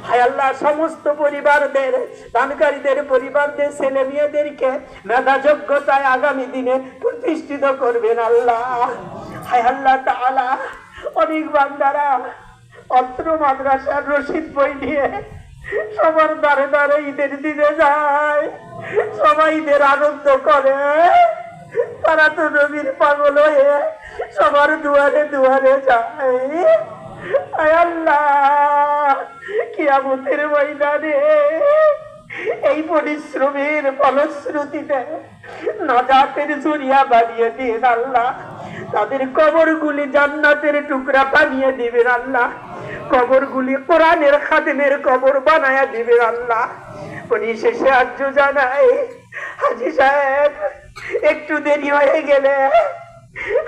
হায় আল্লাহ সমস্ত পরিবারদের, দানকারীদের পরিবারদের ছেলে মেয়েদেরকে মেধা যোগ্যতায় আগামী দিনে প্রতিষ্ঠিত করবেন আল্লাহ। হায় আল্লাহ তাআলা অনেক বান্দারা অত্র মাদ্রাসার রশিদ বই নিয়ে সবার দ্বারে দ্বারে ঈদের দিনে যায়, সবাই ঈদের আনন্দ করে। তারা তো নবীর পাগল হয়ে সবার দুয়ারে দুয়ারে যায়। আয় আল্লাহ কিয়ামতের ময়দানে এই পরিশ্রমের ফলশ্রুতিতে নাজাতের জরিয়া বানিয়ে দিন আল্লাহ। তাদের কবরগুলি জান্নাতের টুকরা বানিয়ে দিবেন আল্লাহ। কবরগুলি কোরআনের খাদেমের কবর বানায়া দিবেন আল্লাহ। পরিশেষে আর্য জানাই, হাজী সাহেব একটু দেরি হয়ে গেলে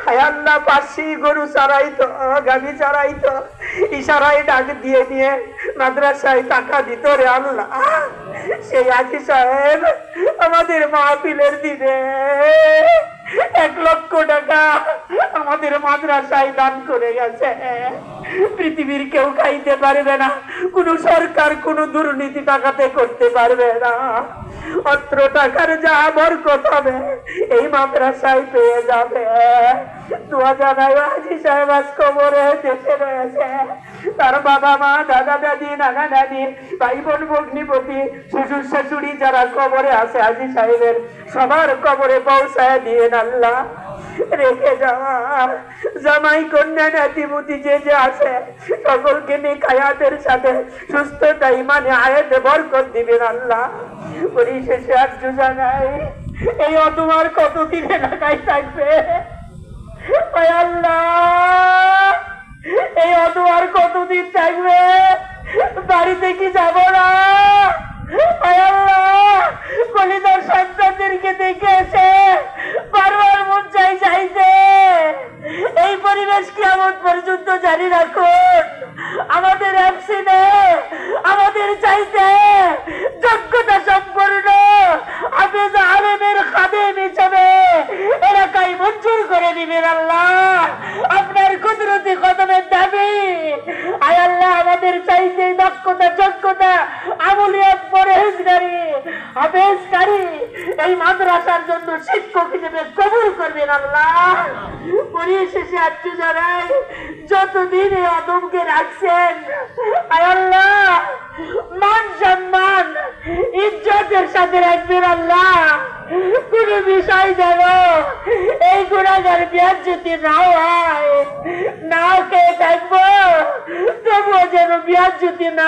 হায় আল্লাহ পাশি গরু চড়াইতো, গাভী চড়াইতো, ইশারায় ডাক দিয়ে নিয়ে মাদ্রাসায় টাকা দিত রে আল্লাহ। সেই হাজী সাহেব আমাদের মাহফিলের দিনে 1 লক্ষ টাকা আমাদের মাদ্রাসায় দান করে গেছে। পৃথিবীর কেউ খাইতে পারবে না, কোন সরকার কোন দুর্নীতি টাকাতে করতে পারবে না। অত্র টাকার যা বরকত হবে এই মাদ্রাসায় পেয়ে যাবে। দোয়া জানাই হাজী সাহেব আজ কবরে দেশে রয়েছে। তার বাবা মা, দাদা দাদি, নানা নানি, ভাই বোন, ভগ্নিপতি, শ্বশুর শাশুড়ি যারা কবরে আছে হাজী সাহেবের সবার কবরে পৌঁছায় দিয়েন আল্লাহ। রেখে যাওয়া জামাই, কন্যা, নাতিপুতি যে যে আছে সকলকে নেক হায়াতের সাথে সুস্থতা, ইমানে, আয়াতে বরকত দিবেন আল্লাহ। পরিশেষে আর্য জানাই, এই অতমার কতদিন এলাকায় থাকবে আয় আল্লাহ? এই অতমার কতদিন থাকবে? বাড়িতে কি যাব না আয় আল্লাহ? কলিদার সন্তানদেরকে দেখে এসে বারবার মন চাইছে। এই পরিবেশ কিয়ামত পর্যন্ত জারি রাখুন। আমাদের এফসিনে আমাদের চাইতে যোগ্যতা সম্পন্ন হাফেজ আলেমের খাদেম হিসেবে এলাকায় মঞ্জুর করে দিবেন আল্লাহ। আপনার কুদরতি কদমের দাবি আয় আল্লাহ আমাদের চাইতে দক্ষতা, যোগ্যতা, আমলিয়াত, পরহেজগারি, হাফেজকারী এই মাদ্রাসার জন্য শিক্ষক হিসেবে কবুল করবেন আল্লাহ। পরিশেষে আর্য জানাই, যতদিন এই আদমকে রাখছেন আয় আল্লাহ মান সম্মান ইজ্জতের সাথে রাখবেন আল্লাহ। কোন বিষয় যেন এই গুণাগার বেয়াজ্জতি নাও হয়, নাও কে থাকবো তবুও যেন বেয়াজ্জতি না